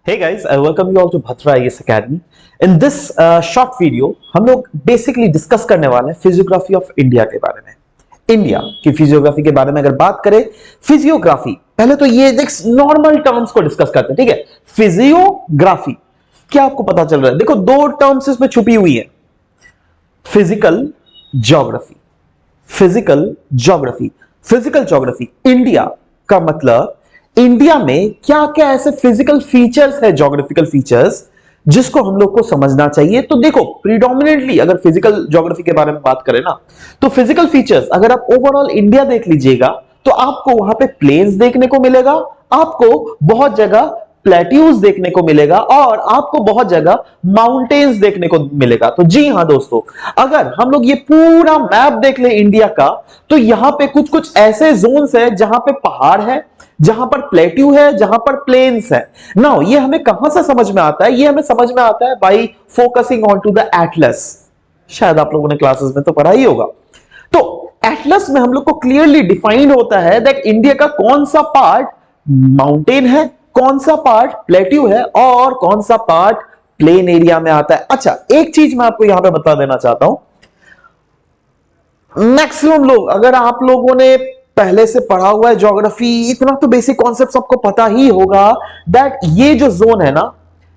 Hey guys, I welcome you all to Bhatra IAS Academy. In this short video, हम लोग basically discuss करने वाले हैं physiography of India के बारे में। इंडिया की फिजियोग्राफी के बारे में अगर बात करें, फिजियोग्राफी पहले तो ये नॉर्मल टर्म्स को डिस्कस करते हैं, ठीक है। फिजियोग्राफी क्या आपको पता चल रहा है? देखो, दो टर्म्स इसमें छुपी हुई है, physical geography. Physical geography, physical geography India का मतलब इंडिया में क्या क्या ऐसे फिजिकल फीचर्स है, ज्योग्राफिकल फीचर्स, जिसको हम लोग को समझना चाहिए। तो देखो, प्रीडोमिनेटली अगर फिजिकल ज्योग्राफी के बारे में बात करें ना, तो फिजिकल फीचर्स अगर आप ओवरऑल इंडिया देख लीजिएगा तो आपको वहां पे प्लेन्स देखने को मिलेगा, आपको बहुत जगह प्लेट्यूज देखने को मिलेगा और आपको बहुत जगह माउंटेन्स देखने को मिलेगा। तो जी हां दोस्तों, अगर हम लोग ये पूरा मैप देख ले इंडिया का, तो यहां पे कुछ कुछ ऐसे जोन्स है जहां पे पहाड़ है, जहां पर प्लेट्यू है, जहां पर प्लेन्स है। नाउ ये हमें कहां से समझ में आता है? ये हमें समझ में आता है by focusing on to the atlas. शायद आप लोगों ने क्लासेस में तो पढ़ा ही होगा। तो एटलस में हम लोग को क्लियरली डिफाइंड होता है दैट इंडिया का कौन सा पार्ट माउंटेन है, कौन सा पार्ट प्लेट्यू है और कौन सा पार्ट प्लेन एरिया में आता है। अच्छा, एक चीज मैं आपको यहां पे बता देना चाहता हूं, मैक्सिमम लोग, अगर आप लोगों ने पहले से पढ़ा हुआ है ज्योग्राफी, इतना तो बेसिक कॉन्सेप्ट आपको पता ही होगा दैट ये जो जोन है ना,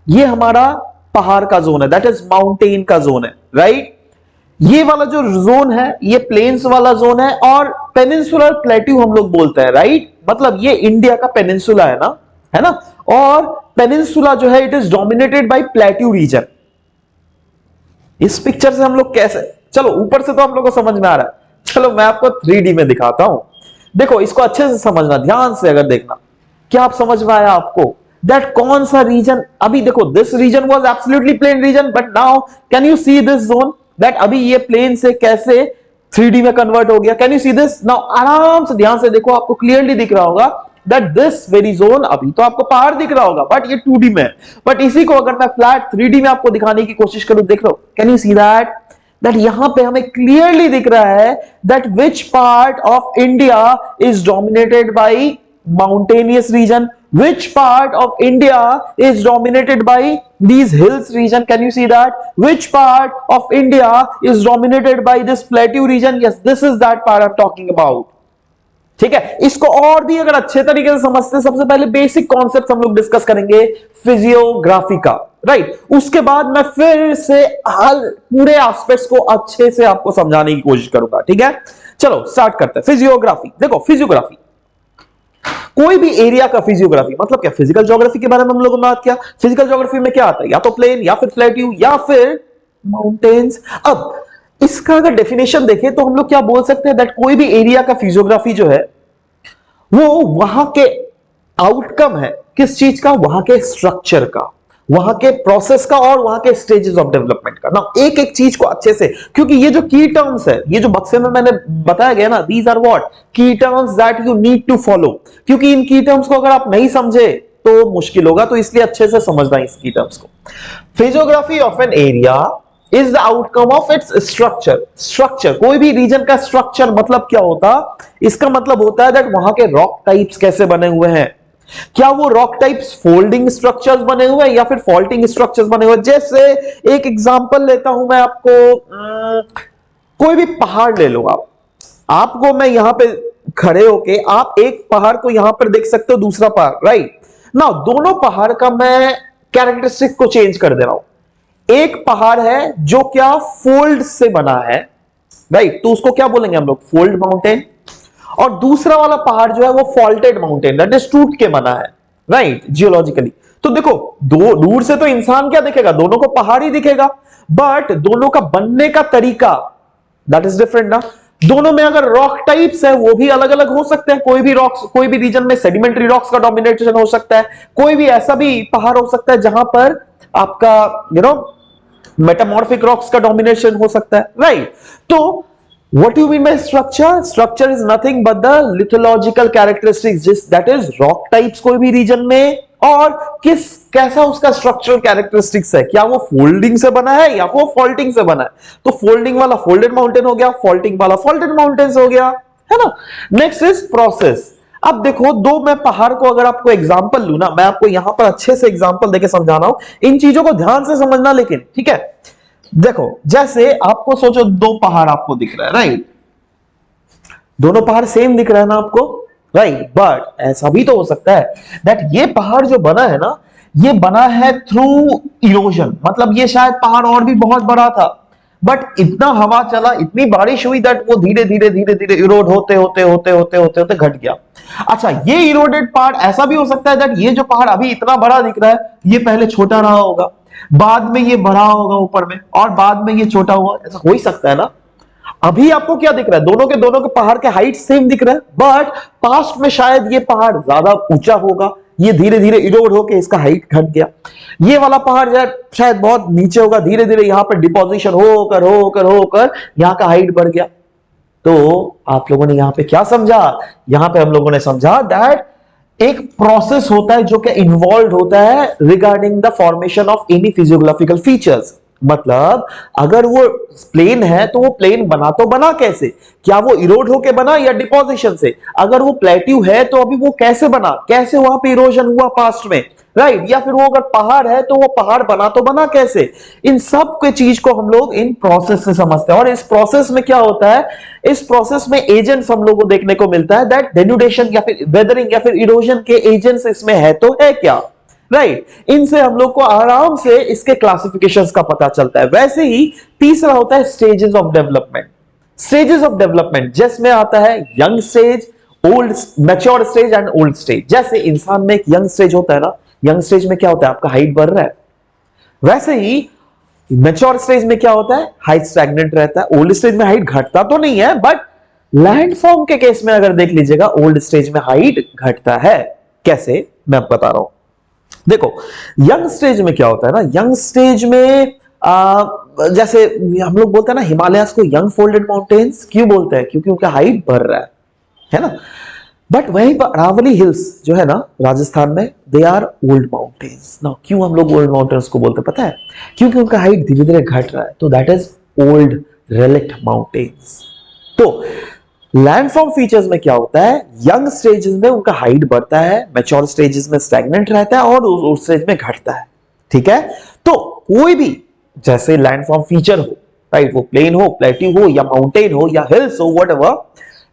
ये हमारा पहाड़ का जोन है, दैट इज माउंटेन का जोन है, राइट। ये वाला जो जोन है ये प्लेन्स वाला जोन है और पेनिनसुलर प्लेट्यू हम लोग बोलते हैं, राइट। मतलब ये इंडिया का पेनिनसुला है ना। और पेनिनसुला जो है it is dominated bye plateau region. इस पिक्चर से हम लोग कैसे, चलो ऊपर से तो हम लोग को समझ में आ रहा है, चलो मैं आपको 3D में दिखाता हूं। देखो, इसको अच्छे से समझना, ध्यान से अगर देखना, क्या आप समझ में आया आपको दैट कौन सा रीजन? अभी देखो, this region was absolutely plain region, but now can you see this zone that अभी ये प्लेन से कैसे 3D में कन्वर्ट हो गया? Can you see this now? आराम से ध्यान से देखो, आपको क्लियरली दिख रहा होगा दैट दिस वेरी जोन, अभी तो आपको पहाड़ दिख रहा होगा बट ये 2D में, बट इसी को अगर मैं फ्लैट 3D में आपको दिखाने की कोशिश करूं, देख लो, कैन यू सी दैट यहां पे हमें क्लियरली दिख रहा है that which part of India is dominated bye mountainous region, which part of India is dominated by these hills region? Can you see that? Which part of India is dominated by this plateau region? Yes, this is that part I'm talking about. ठीक है, इसको और भी अगर अच्छे तरीके से समझते हैं, सबसे पहले बेसिक कॉन्सेप्ट हम लोग डिस्कस करेंगे फिजियोग्राफी का, राइट। उसके बाद मैं फिर से हर पूरे एस्पेक्ट्स को अच्छे से आपको समझाने की कोशिश करूंगा, ठीक है। चलो स्टार्ट करते हैं फिजियोग्राफी। देखो, फिजियोग्राफी कोई भी एरिया का फिजियोग्राफी मतलब क्या? फिजिकल ज्योग्राफी के बारे में हम लोगों ने बात किया। फिजिकल ज्योग्राफी में क्या आता है? या तो प्लेन या फिर प्लेट्यू या फिर माउंटेन्स। अब इसका अगर डेफिनेशन देखें तो हम लोग क्या बोल सकते हैं दैट कोई भी एरिया का फिजियोग्राफी जो है वो वहां के आउटकम है, किस चीज का? वहां के स्ट्रक्चर का, वहां के प्रोसेस का और वहां के स्टेजेस ऑफ डेवलपमेंट का ना। एक एक चीज को अच्छे से, क्योंकि ये जो की टर्म्स है, ये जो बक्से में मैंने बताया गया ना, these are what key terms that you need to follow, क्योंकि इन की टर्म्स को अगर आप नहीं समझे तो मुश्किल होगा, तो इसलिए अच्छे से समझना इस की टर्म्स को। Physiography of an area is the outcome of its structure. Structure, कोई भी रीजन का स्ट्रक्चर मतलब क्या होता? इसका मतलब होता है दैट वहां के रॉक टाइप्स कैसे बने हुए हैं। क्या वो रॉक टाइप्स फोल्डिंग स्ट्रक्चर्स बने हुए हैं या फिर फॉल्टिंग स्ट्रक्चर्स बने हुए हैं? जैसे एक एग्जांपल लेता हूं मैं आपको, कोई भी पहाड़ ले लो आप, आपको मैं यहां पे खड़े होके आप एक पहाड़ को यहां पर देख सकते हो, दूसरा पहाड़, राइट ना। दोनों पहाड़ का मैं कैरेक्टरिस्टिक को चेंज कर दे रहा हूं। एक पहाड़ है जो क्या फोल्ड से बना है, राइट, तो उसको क्या बोलेंगे हम लोग? Fold mountain. और दूसरा वाला पहाड़ जो है वो फॉल्टेड माउंटेन, दैट इज टूट के बना है, राइट, जियोलॉजिकली। तो देखो, दो दूर से तो इंसान क्या दिखेगा? दोनों को पहाड़ ही दिखेगा, बट दोनों का बनने का तरीका दैट इज डिफरेंट ना। दोनों में अगर रॉक टाइप्स है वो भी अलग अलग हो सकते हैं। कोई भी रॉक्स, कोई भी रीजन में सेडिमेंट्री रॉक्स का डोमिनेशन हो सकता है, कोई भी ऐसा भी पहाड़ हो सकता है जहां पर आपका मेटामॉर्फिक रॉक्स का डोमिनेशन हो सकता है, राइट। तो what do you mean by structure? Structure is nothing but the lithological characteristics, that is rock types कोई भी रीजन में, और कैसा उसका स्ट्रक्चरल कैरेक्टरिस्टिक्स है। क्या वो फोल्डिंग से बना है या वो फॉल्टिंग से बना है? तो फोल्डिंग वाला फोल्डेड माउंटेन हो गया, फॉल्टिंग वाला फॉल्टेड माउंटेन्स हो गया, है ना। Next is process. अब देखो, दो मैं पहाड़ को अगर आपको एग्जांपल लूं ना, मैं आपको यहां पर अच्छे से एग्जांपल देके समझा रहा हूं, इन चीजों को ध्यान से समझना लेकिन, ठीक है। देखो, जैसे आपको सोचो दो पहाड़ आपको दिख रहा है, राइट, दोनों पहाड़ सेम दिख रहा है ना आपको, राइट, बट ऐसा भी तो हो सकता है दैट ये पहाड़ जो बना है ना, ये बना है थ्रू इरोजन, मतलब ये शायद पहाड़ और भी बहुत बड़ा था, बट इतना हवा चला, इतनी बारिश हुई दैट वो धीरे धीरे धीरे धीरे इरोड होते होते होते होते होते होते घट गया। अच्छा, ये इरोडेड पहाड़, ऐसा भी हो सकता है दैट ये जो पहाड़ अभी इतना बड़ा दिख रहा है, ये पहले छोटा रहा होगा, बाद में ये बड़ा होगा ऊपर में, और बाद में ये छोटा हुआ, ऐसा हो ही सकता है ना। अभी आपको क्या दिख रहा है, दोनों के पहाड़ के हाइट सेम दिख रहा है, बट पास्ट में शायद ये पहाड़ ज्यादा ऊंचा होगा, ये धीरे धीरे इरोड होके इसका हाइट घट गया। ये वाला पहाड़ शायद बहुत नीचे होगा, धीरे धीरे यहां पर डिपोजिशन होकर होकर होकर यहां का हाइट बढ़ गया। तो आप लोगों ने यहां पे क्या समझा, यहां पे हम लोगों ने समझा दैट एक प्रोसेस होता है जो कि इन्वॉल्व होता है regarding the formation of any physiographical features. मतलब अगर वो प्लेन है तो वो प्लेन बना तो बना कैसे, क्या वो इरोड होके बना या डिपोजिशन से, अगर वो प्लेट्यू है तो अभी वो कैसे बना, कैसे वहां पे इरोजन हुआ पास्ट में, राइट, या फिर वो अगर पहाड़ है तो वो पहाड़ बना तो बना कैसे। इन सब के चीज को हम लोग इन प्रोसेस से समझते हैं। और इस प्रोसेस में क्या होता है, इस प्रोसेस में एजेंट्स हम लोग को देखने को मिलता है दैट डेन्यूडेशन या फिर वेदरिंग या फिर इरोजन के एजेंट्स इसमें है तो है क्या, राइट, इनसे हम लोग को आराम से इसके क्लासिफिकेशंस का पता चलता है। वैसे ही तीसरा होता है stages of development. Stages of development जिसमें आता है young stage, old mature stage and old stage. जैसे इंसान में एक यंग स्टेज होता है ना, यंग स्टेज में क्या होता है, आपका हाइट बढ़ रहा है, वैसे ही मैच्योर स्टेज में क्या होता है, हाइट स्टैग्नेंट रहता है। ओल्ड स्टेज में हाइट घटता तो नहीं है, बट लैंडफॉर्म के केस में अगर देख लीजिएगा ओल्ड स्टेज में हाइट घटता है। कैसे, मैं आपको बता रहा हूं। देखो, यंग स्टेज में क्या होता है ना, यंग स्टेज में जैसे हम लोग बोलते हैं ना हिमालयस को यंग फोल्डेड माउंटेन्स, क्यों बोलते हैं, क्योंकि उनका हाइट बढ़ रहा है ना। बट वहीं पर अरावली हिल्स जो है ना राजस्थान में, दे आर ओल्ड माउंटेन्स। ना क्यों हम लोग ओल्ड माउंटेन्स को बोलते हैं पता है, क्योंकि उनका हाइट धीरे धीरे घट रहा है, तो दैट इज ओल्ड रेलिक्ट माउंटेन्स। तो लैंडफॉर्म फीचर्स में क्या होता है, यंग स्टेजेस में उनका हाइट बढ़ता है, मैच्योर स्टेजेस में स्टैग्नेंट रहता है और उस स्टेज में घटता है, ठीक है। तो कोई भी जैसे लैंडफॉर्म फीचर हो, राइट, वो प्लेन हो, प्लेट्यू हो या माउंटेन हो या हिल्स हो, whatever,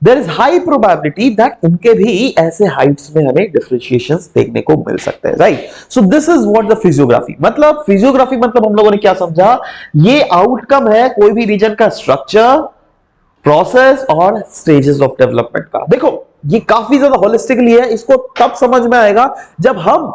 there is high probability that उनके भी ऐसे हाइट्स में हमें डिफरेंशिएशंस देखने को मिल सकते हैं, right. So this is what the physiography मतलब। फिजियोग्राफी मतलब हम लोगों ने क्या समझा, ये आउटकम है कोई भी रीजन का स्ट्रक्चर, प्रोसेस और स्टेजेस ऑफ डेवलपमेंट का। देखो, ये काफी ज्यादा होलिस्टिकली है, इसको तब समझ में आएगा जब हम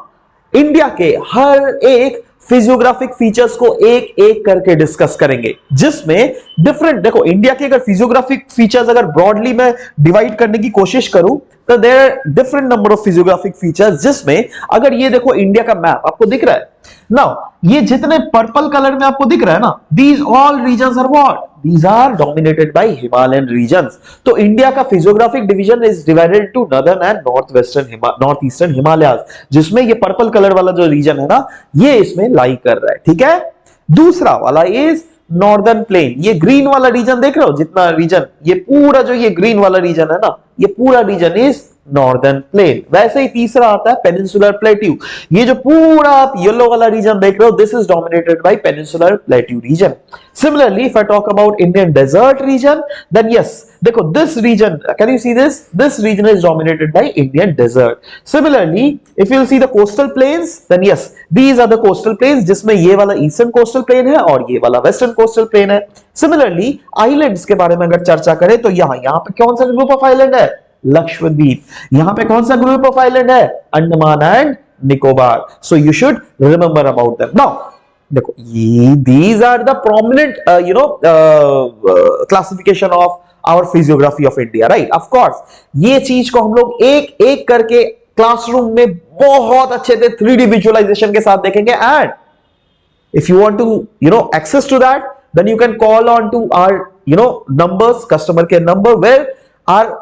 इंडिया के हर एक फिजियोग्राफिक फीचर्स को एक एक करके डिस्कस करेंगे, जिसमें डिफरेंट, देखो इंडिया के अगर फिजियोग्राफिक फीचर्स अगर ब्रॉडली मैं डिवाइड करने की कोशिश करूं तो there are different number of physiographic features, जिसमें अगर ये देखो इंडिया का मैप आपको दिख रहा है नाउ, ये जितने पर्पल कलर में आपको दिख रहा है ना, these all regions are what, these are dominated by Himalayan regions। तो इंडिया का physiographic division is divided to northern and north eastern Himalayas, जिसमें ये पर्पल कलर वाला जो रीजन है ना, ये इसमें लाई कर रहा है, ठीक है। दूसरा वाला इज नॉर्दर्न प्लेन, ये ग्रीन वाला रीजन देख रहे हो, जितना रीजन, ये पूरा जो ये ग्रीन वाला रीजन है ना, ये पूरा रीजन इज नॉर्दर्न प्लेन। वैसे ही तीसरा आता है पेनिनसुलर प्लेट्यू, ये जो पूरा आप येलो वाला रीजन देख रहे हो, this is dominated by peninsular plateau region. Similarly if I talk about Indian desert region, then yes, देखो this region, can you see this region is dominated by Indian desert. Similarly if you see the coastal plains, then yes, these are the coastal plains, जिसमें ये वाला eastern coastal plain है और ये वाला western coastal plain है। Similarly islands के बारे में अगर चर्चा करें तो यहां पे कौन सा ग्रुप ऑफ आइलैंड है, लक्षद्वीप। यहां पे कौन सा ग्रुप ऑफ आइलैंड है, Andaman and Nicobar. So you should remember about them. Now देखो, ये these are the prominent classification of our physiography of India, right. Of course ये चीज को हम लोग एक एक करके क्लासरूम में बहुत अच्छे से 3D विजुअलाइजेशन के साथ देखेंगे। And if you want to access to that, then you can call on to our numbers, customer care number, where our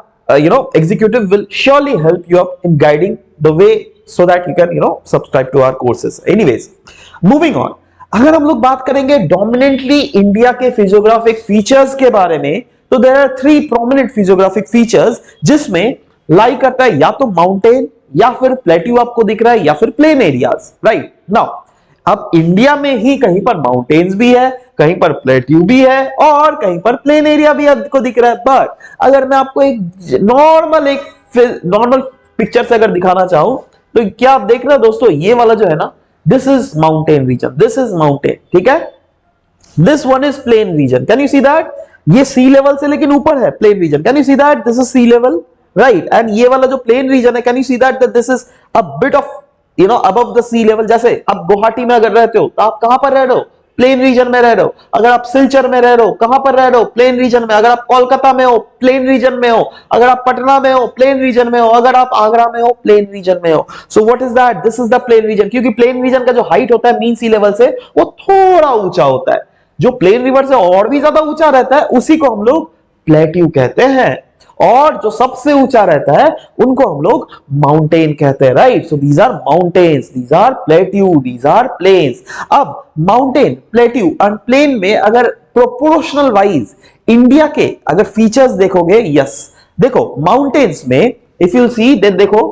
executive will surely help you up in guiding the way so that you can subscribe to our courses. Anyways, moving on, अगर हम लोग बात करेंगे dominantly India के physiographic features के बारे में, तो there are 3 prominent physiographic features, जिसमें लाई करता है या तो माउंटेन या फिर प्लेट्यू आपको दिख रहा है या फिर प्लेन एरियाज, राइट नाउ। अब इंडिया में ही कहीं पर माउंटेन्स भी है, कहीं पर प्लेट्यू भी है और कहीं पर प्लेन एरिया भी आपको दिख रहा है। बट अगर मैं आपको एक नॉर्मल पिक्चर से अगर दिखाना चाहूं तो क्या आप देख रहे हो दोस्तों, ये वाला जो है ना, this is mountain region, this is mountain, ठीक है। This one is plain region, can you see that? ये सी लेवल से लेकिन ऊपर है plain region, can you see that? This is sea level, right. And ये वाला जो प्लेन रीजन है, can you see that this is a bit of above the sea level. जैसे आप गुवाहाटी में अगर रहते हो तो आप कहां पर रह रहे हो? प्लेन रीजन में रह रहे हो। अगर आप सिलचर में रह रहे हो, कहां पर रह रहे हो? प्लेन रीजन में। अगर आप कोलकाता में हो, प्लेन रीजन में हो। अगर आप पटना में हो, प्लेन रीजन में हो। अगर आप आगरा में हो, प्लेन रीजन में हो। So what is that? This is the plain reason, क्योंकि प्लेन रीजन का जो हाइट होता है मीन सी लेवल से, वो थोड़ा ऊंचा होता है। जो प्लेन रिवर से और भी ज्यादा ऊंचा रहता है उसी को हम लोग प्लेट्यू कहते हैं, और जो सबसे ऊंचा रहता है उनको हम लोग माउंटेन कहते हैं, right. So these are mountains, these are plateau, these are plains. अब माउंटेन, प्लेट्यू एंड प्लेन में अगर प्रोपोर्शनल वाइज इंडिया के अगर फीचर्स देखोगे, यस देखो माउंटेन्स में इफ यू सी देन देखो,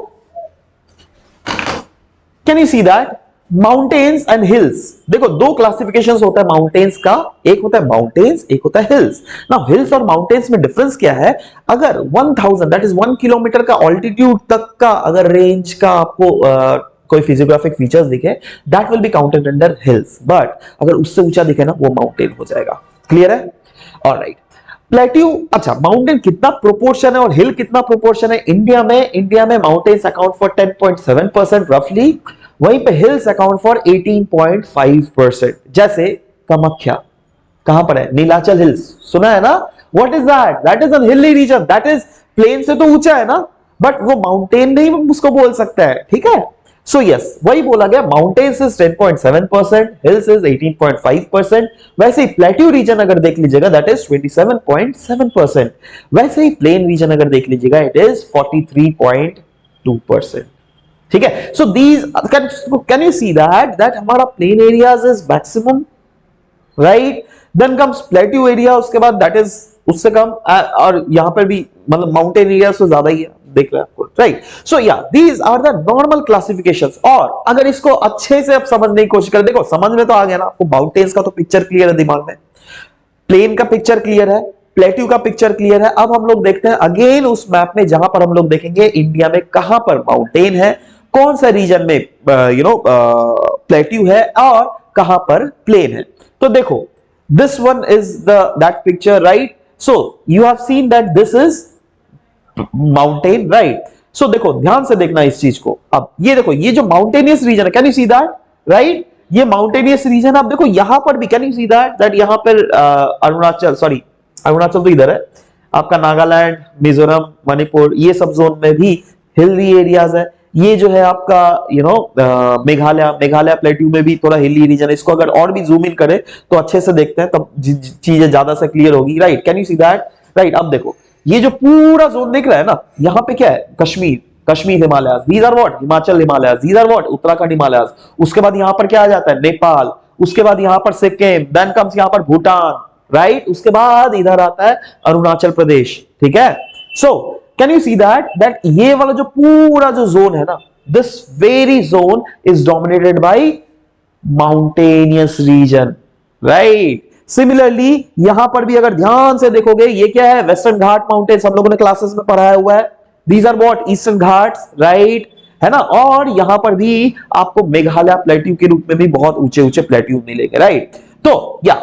can you see that mountains and hills, देखो दो क्लासिफिकेशंस होता है माउंटेन्स का, एक होता है माउंटेन्स, एक होता है हिल्स। नाउ हिल्स और माउंटेन्स में डिफरेंस क्या है? अगर 1000 दैट इज 1 किलोमीटर का ऑल्टीट्यूड तक का अगर रेंज का आपको कोई फिजियोग्राफिक फीचर्स दिखे, that will be counted under hills. But अगर उससे ऊंचा दिखे ना, वो माउंटेन हो जाएगा। क्लियर है? ऑलराइट। प्लेट्यू, अच्छा माउंटेन कितना प्रोपोर्शन है और हिल कितना प्रोपोर्शन है इंडिया में? इंडिया में माउंटेन्स अकाउंट फॉर 10.7% रफली, वहीं पे हिल्स अकाउंट फॉर 18.5%। जैसे कामाख्या कहां पर है? नीलाचल हिल्स, सुना है ना? What is that? That is an hilly region, that is plain से तो ऊंचा है ना, बट वो माउंटेन नहीं उसको बोल सकता है, ठीक है। सो यस, वही बोला गया, माउंटेन्स इज 10.7%, हिल्स इज 18.5%। वैसे ही प्लेट्यू रीजन अगर देख लीजिएगा दैट इज 27.7%। वैसे ही प्लेन रीजन अगर देख लीजिएगा इट इज 43.2%, ठीक है। So these can you see that हमारा plain areas is maximum, right. Then comes plateau area, उसके बाद दैट इज उससे कम, और यहां पर भी मतलब माउंटेन एरिया से ज्यादा ही है, देख रहे हैं आपको, राइट। सो या these are the normal classifications. और अगर इसको अच्छे से आप समझने की कोशिश करें, देखो समझ में तो आ गया ना आपको, माउंटेन्स का तो पिक्चर क्लियर है दिमाग में, प्लेन का पिक्चर क्लियर है, प्लेट्यू का पिक्चर क्लियर है। अब हम लोग देखते हैं अगेन उस मैप में जहां पर हम लोग देखेंगे इंडिया में कहां पर माउंटेन है, कौन सा रीजन में प्लेट्यू है और कहां पर प्लेन है। तो देखो this one is that picture, right. So you have seen that this is mountain, right. So देखो ध्यान से देखना इस चीज को। अब ये देखो, ये जो माउंटेनियस रीजन है, can you see that, right. ये माउंटेनियस रीजन आप देखो यहां पर भी, कैन यू सी दैट यहां पर अरुणाचल तो इधर है आपका, नागालैंड, मिजोरम, मणिपुर, ये सब जोन में भी हिली एरियाज है। ये जो है आपका मेघालय प्लेट्यू में भी थोड़ा हिली रीजन है। इसको अगर और भी जूम इन करें तो अच्छे से देखते हैं, तब चीजें ज्यादा से क्लियर होगी, right. Can you see that, right. अब देखो ये जो पूरा जोन दिख रहा है ना, यहाँ पे क्या है? Kashmir Himalayas, these are what? Himachal Himalayas, these are what? Uttarakhand Himalayas. उसके बाद यहां पर क्या आ जाता है? नेपाल। उसके बाद यहां पर सिक्किम, देन कम्स यहां पर भूटान, राइट। उसके बाद इधर आता है अरुणाचल प्रदेश, ठीक है। So can you see that ये वाला जो पूरा जो जोन है ना, this very zone is dominated bye mountainous region, right. Similarly यहां पर भी अगर ध्यान से देखोगे, ये क्या है? वेस्टर्न घाट माउंटेन्स, हम लोगों ने क्लासेस में पढ़ाया हुआ है। These are what? Eastern ghats, right, है ना। और यहां पर भी आपको मेघालय प्लेट्यू के रूप में भी बहुत ऊंचे ऊंचे प्लेट्यू मिलेंगे, राइट। तो या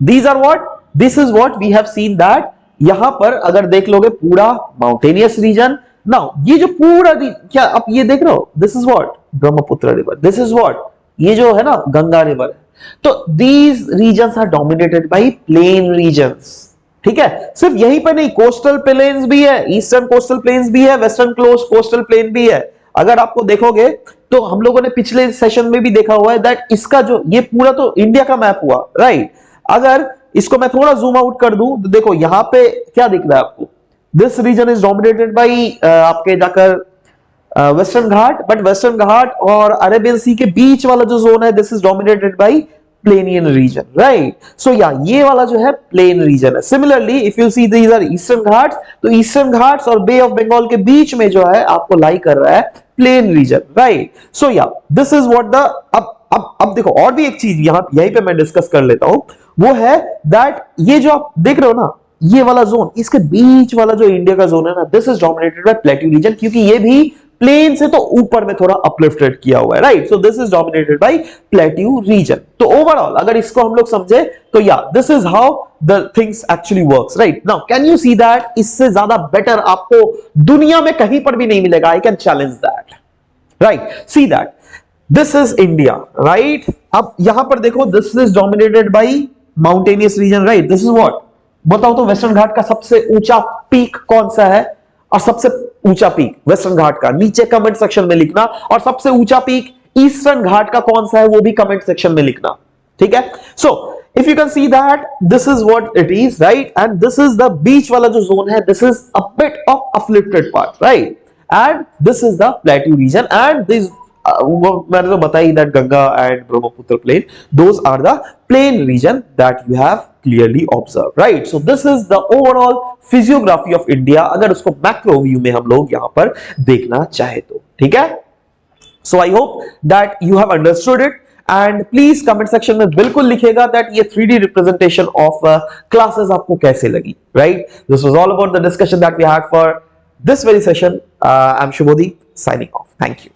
these are what, this is what we have seen that यहां पर अगर देख लोगे पूरा माउंटेनियस रीजन। नाउ ये जो पूरा क्या आप ये देख रहे हो, this is what? Brahmaputra river, this is what? ये जो है ना गंगा रिवर। तो these regions are dominated by plain regions, ठीक है। सिर्फ यहीं पर नहीं, कोस्टल प्लेन्स भी है, ईस्टर्न कोस्टल प्लेन्स भी है, वेस्टर्न कोस्टल प्लेन भी है। अगर आपको देखोगे तो हम लोगों ने पिछले सेशन में भी देखा हुआ है दैट इसका जो ये पूरा तो इंडिया का मैप हुआ, राइट। अगर इसको मैं थोड़ा जूम आउट कर दूं तो देखो यहां पे क्या दिख रहा है आपको? This region is dominated by आपके जाकर western Ghat, but western Ghat और अरेबियन सी के बीच वाला जो जोन है दिस इज डोमिनेटेड बाय प्लेनियन रीजन, राइट? सो या ये वाला जो है प्लेन रीजन है। Similarly if you see these are eastern Ghats, तो ईस्टर्न घाट्स और बे ऑफ बंगाल के बीच में जो है आपको लाई कर रहा है प्लेन रीजन, राइट? सो या दिस इज व्हाट द अब देखो और भी एक चीज यहीं पे मैं डिस्कस कर लेता हूं, वो है दैट ये जो आप देख रहे हो ना, ये वाला जोन, इसके बीच वाला जो इंडिया का जोन है ना, this is dominated bye plateau region, क्योंकि ये भी प्लेन से तो ऊपर में थोड़ा अपलिफ्टेड किया हुआ है, right? So this is dominated bye plateau region. तो ओवरऑल अगर इसको हम लोग समझे तो या this is how the things actually works, right? Now can you see that इससे ज्यादा बेटर आपको दुनिया में कहीं पर भी नहीं मिलेगा। I can challenge that, right? C that this is India, right? अब यहां पर देखो, this is dominated bye mountainous region, right? This is what, बताओ तो वेस्टर्न घाट का सबसे ऊंचा पीक कौन सा है? और सबसे ऊंचा पीक वेस्टर्न घाट का नीचे कमेंट सेक्शन में लिखना, और सबसे ऊंचा पीक ईस्टर्न घाट का कौन सा है वो भी कमेंट सेक्शन में लिखना, ठीक है? So if you can see that this is what it is, right? And this is the बीच वाला जो जोन है, this is a bit of afflicted part, right? And this is the plateau region, and this मैंने तो बताई that Ganga and Brahmaputra plain, those are the plain region that you have clearly observed, right? So this is the overall physiography of India, अगर उसको macro view में हम लोग यहां पर देखना चाहे तो, ठीक है? So I hope that you have understood it, and please comment section में बिल्कुल लिखेगा that ये 3D representation of classes आपको कैसे लगी, right? This was all about the discussion that we had for this very session. I'm Shubhodip signing off. Thank you.